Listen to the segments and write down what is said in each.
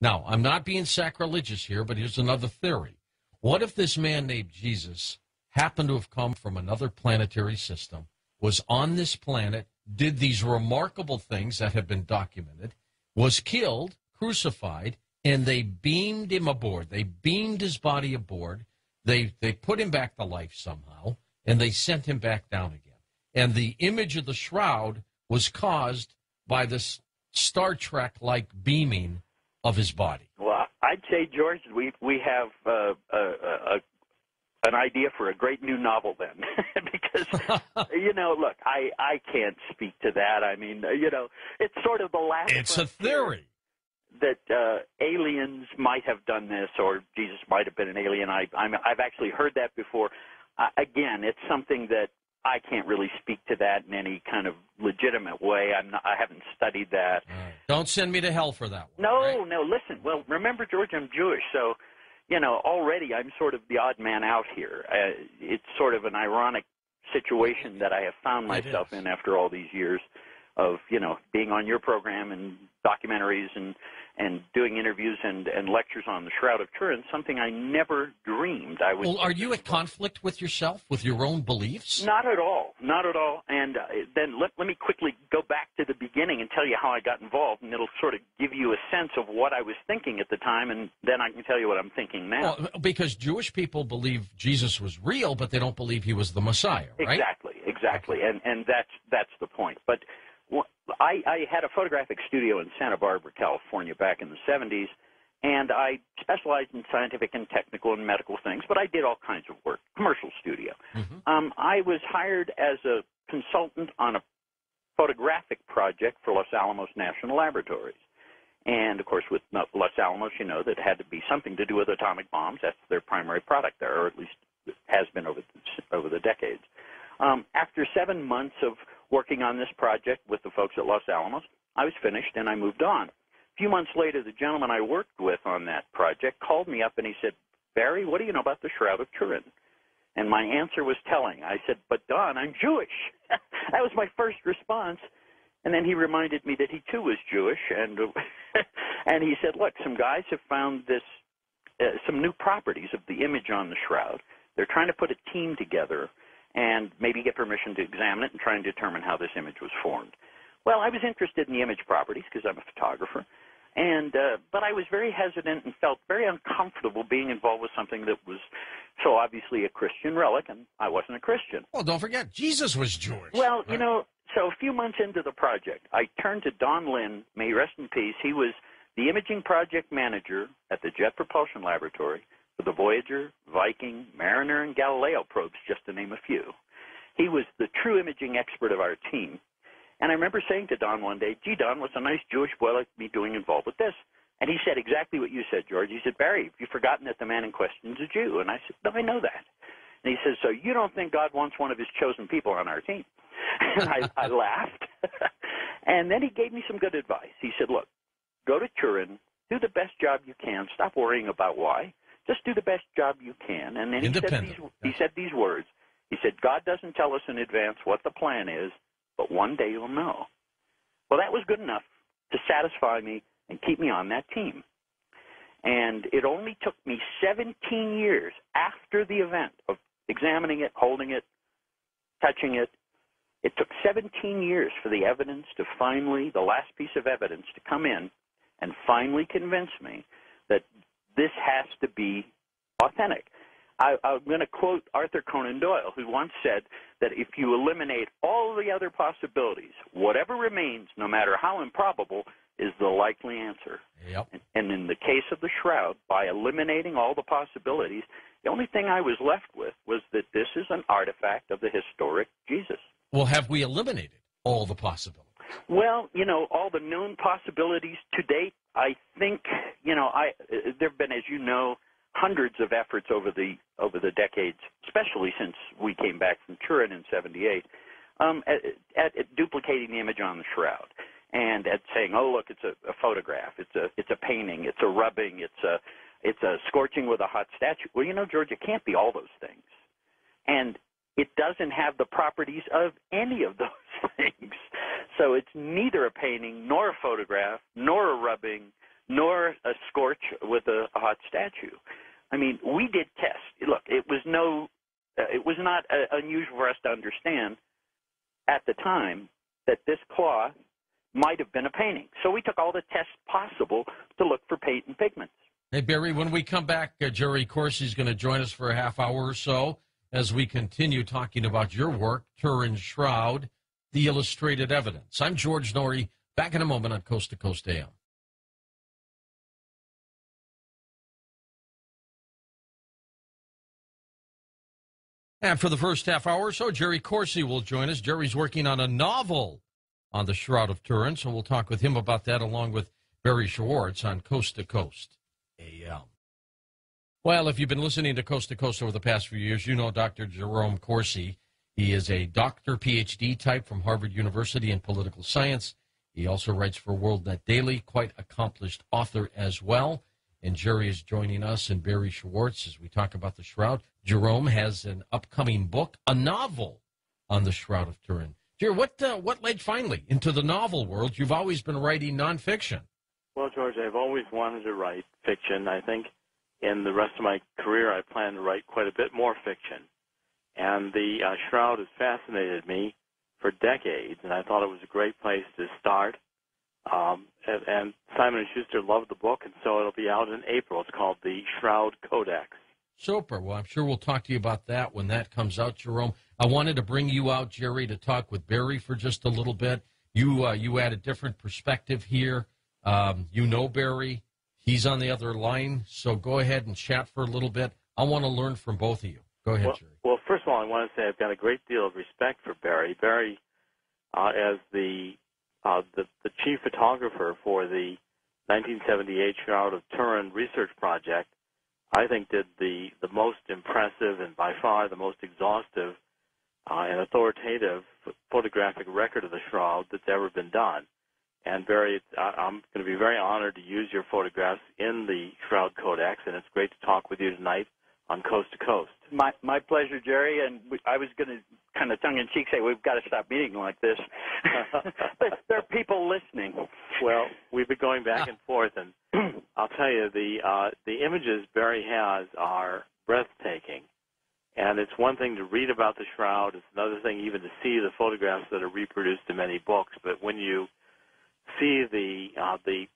Now, I'm not being sacrilegious here, but here's another theory. What if this man named Jesus happened to have come from another planetary system, was on this planet, did these remarkable things that have been documented, was killed, crucified, and they beamed him aboard. They beamed his body aboard. They put him back to life somehow, and they sent him back down again. And the image of the shroud was caused by this Star Trek-like beaming of his body. Well, I'd say, George, we have an idea for a great new novel then, because look, I can't speak to that. I mean, it's sort of the last. It's a theory that aliens might have done this, or Jesus might have been an alien. I've actually heard that before. Again, it's something that I can't really speak to that in any kind of legitimate way. I haven't studied that. Don't send me to hell for that one. No, right? no. Listen, well, remember, George, I'm Jewish, so already I'm sort of the odd man out here. It's sort of an ironic situation that I have found myself in after all these years of being on your program and documentaries and doing interviews and lectures on the Shroud of Turin, something I never dreamed I would. Well, are you at conflict with yourself, with your own beliefs? Not at all. Not at all. And then let me quickly go back to the beginning and tell you how I got involved, and it'll sort of give you a sense of what I was thinking at the time, and then I can tell you what I'm thinking now. Well, because Jewish people believe Jesus was real, but they don't believe he was the Messiah, right? Exactly. And that's the point. But I had a photographic studio in Santa Barbara, California, back in the 70s, and I specialized in scientific and technical and medical things, but I did all kinds of work, commercial studio. Mm-hmm. I was hired as a consultant on a photographic project for Los Alamos National Laboratories. And, of course, with Los Alamos, that it had to be something to do with atomic bombs. That's their primary product there, or at least it has been over the decades. After 7 months of working on this project with the folks at Los Alamos, I was finished and I moved on. A few months later, the gentleman I worked with on that project called me up and he said, "Barrie, what do you know about the Shroud of Turin?" And my answer was telling. I said, "But Don, I'm Jewish." That was my first response. And then he reminded me that he too was Jewish, and and he said, "Look, some guys have found some new properties of the image on the shroud. They're trying to put a team together and maybe get permission to examine it and try and determine how this image was formed." Well, I was interested in the image properties because I'm a photographer, but I was very hesitant and felt very uncomfortable being involved with something that was so obviously a Christian relic, and I wasn't a Christian. Well, don't forget, Jesus was Jewish. Well, so a few months into the project, I turned to Don Lynn, may he rest in peace. He was the imaging project manager at the Jet Propulsion Laboratory for the Voyager, Viking, Mariner, and Galileo probes, just to name a few. He was the true imaging expert of our team. And I remember saying to Don one day, "Gee, Don, what's a nice Jewish boy like me doing involved with this?" And he said exactly what you said, George. He said, "Barrie, have you forgotten that the man in question is a Jew?" And I said, "No, I know that." And he says, "So you don't think God wants one of his chosen people on our team?" And I laughed. And then he gave me some good advice. He said, "Look, go to Turin, do the best job you can, stop worrying about why. Just do the best job you can." And then he said these words. He said, "God doesn't tell us in advance what the plan is, but one day you'll know." Well, that was good enough to satisfy me and keep me on that team. And it only took me 17 years after the event of examining it, holding it, touching it. It took 17 years for the evidence to finally, the last piece of evidence to come in and finally convince me that this has to be authentic. I'm going to quote Arthur Conan Doyle, who once said that if you eliminate all the other possibilities, whatever remains, no matter how improbable, is the likely answer. Yep. And in the case of the shroud, by eliminating all the possibilities, the only thing I was left with was that this is an artifact of the historic Jesus. Well, have we eliminated all the possibilities? Well, all the known possibilities to date, I think, there have been, as you know, hundreds of efforts over the decades, especially since we came back from Turin in '78, at duplicating the image on the shroud and at saying, "Oh, look, it's a photograph, it's a painting, it's a rubbing, it's a scorching with a hot statue." Well, George, it can't be all those things, and it doesn't have the properties of any of those things. So it's neither a painting nor a photograph nor a rubbing nor a scorch with a hot statue. I mean, we did tests. Look, it was not unusual for us to understand at the time that this cloth might have been a painting. So we took all the tests possible to look for patent pigments. Hey, Barrie, when we come back, Jerry Corsi is going to join us for a half hour or so as we continue talking about your work, Turin's Shroud, the illustrated evidence. I'm George Norrie, back in a moment on Coast to Coast AM. And for the first half hour or so, Jerry Corsi will join us. Jerry's working on a novel on the Shroud of Turin, so we'll talk with him about that along with Barrie Schwortz on Coast to Coast AM. Well, if you've been listening to Coast over the past few years, you know Dr. Jerome Corsi. He is a doctor, PhD type from Harvard University in political science. He also writes for WorldNet Daily, quite accomplished author as well. And Jerry is joining us and Barrie Schwortz as we talk about the Shroud. Jerome has an upcoming book, a novel on the Shroud of Turin. Jerry, what led finally into the novel world? You've always been writing nonfiction. Well, George, I've always wanted to write fiction. I think in the rest of my career I plan to write quite a bit more fiction. And the Shroud has fascinated me for decades, and I thought it was a great place to start. And Simon & Schuster loved the book, and so it'll be out in April. It's called the Shroud Codex. Super. Well, I'm sure we'll talk to you about that when that comes out, Jerome. I wanted to bring you out, Jerry, to talk with Barrie for just a little bit. You add a different perspective here. You know Barrie. He's on the other line, so go ahead and chat for a little bit. I want to learn from both of you. Go ahead, Jerry. Well, first of all, I want to say I've got a great deal of respect for Barrie. Barrie, as the chief photographer for the 1978 Shroud of Turin research project, I think did the most impressive and by far the most exhaustive and authoritative photographic record of the Shroud that's ever been done. And Barrie, I'm going to be very honored to use your photographs in the Shroud Codex, and it's great to talk with you tonight on Coast to Coast. My pleasure, Jerry. And I was going to kind of tongue-in-cheek say we've got to stop meeting like this. But there are people listening. Well, we've been going back and forth, and I'll tell you, the images Barrie has are breathtaking. And it's one thing to read about the Shroud. It's another thing even to see the photographs that are reproduced in many books. But when you see the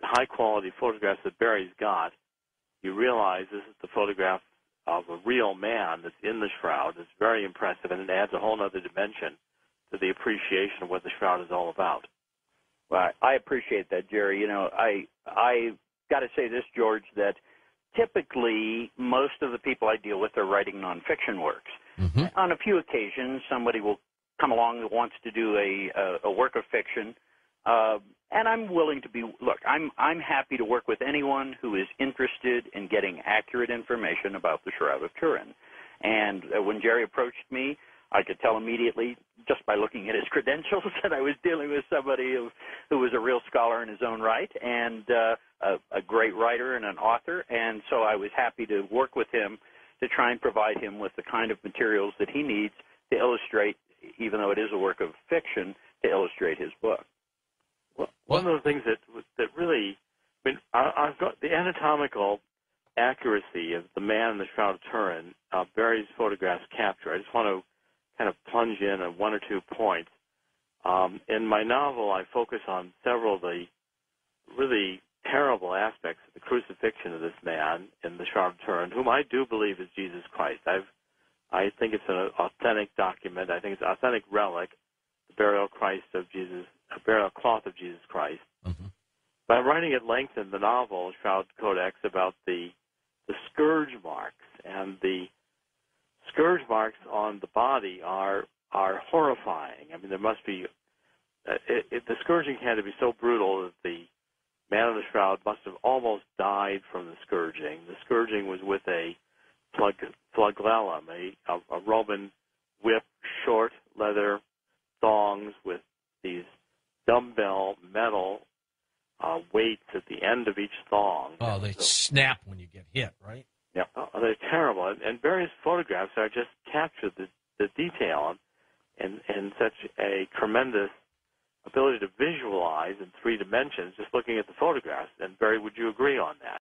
high-quality photographs that Barrie's got, you realize this is the photograph of a real man that's in the Shroud. It's very impressive, and it adds a whole other dimension to the appreciation of what the Shroud is all about. Well, I appreciate that, Jerry. You know, I got to say this, George, that typically most of the people I deal with are writing nonfiction works. Mm-hmm. On a few occasions, somebody will come along that wants to do a work of fiction, and I'm willing to I'm happy to work with anyone who is interested in getting accurate information about the Shroud of Turin. And when Jerry approached me, I could tell immediately, just by looking at his credentials, that I was dealing with somebody who was a real scholar in his own right and a great writer and an author. And so I was happy to work with him to try and provide him with the kind of materials that he needs to illustrate, even though it is a work of fiction, to illustrate his book. Well, one of the things that really, I've got the anatomical accuracy of the man in the Shroud of Turin, Barrie's photographs capture. I just want to kind of plunge in on one or two points. In my novel, I focus on several of the really terrible aspects of the crucifixion of this man in the Shroud of Turin, whom I do believe is Jesus Christ. I think it's an authentic document. I think it's an authentic relic, the burial cloth of Jesus Christ. Mm-hmm. But I'm writing at length in the novel, Shroud Codex, about the scourge marks, and the scourge marks on the body are horrifying. I mean, there must be the scourging had to be so brutal that the man in the Shroud must have almost died from the scourging. The scourging was with a flagellum, a Roman whip, short leather thongs with these dumbbell metal weights at the end of each thong. Oh, they snap when you get hit, right? Yeah, they're terrible. And various photographs are just capture the detail in such a tremendous ability to visualize in 3 dimensions just looking at the photographs. And Barrie, would you agree on that?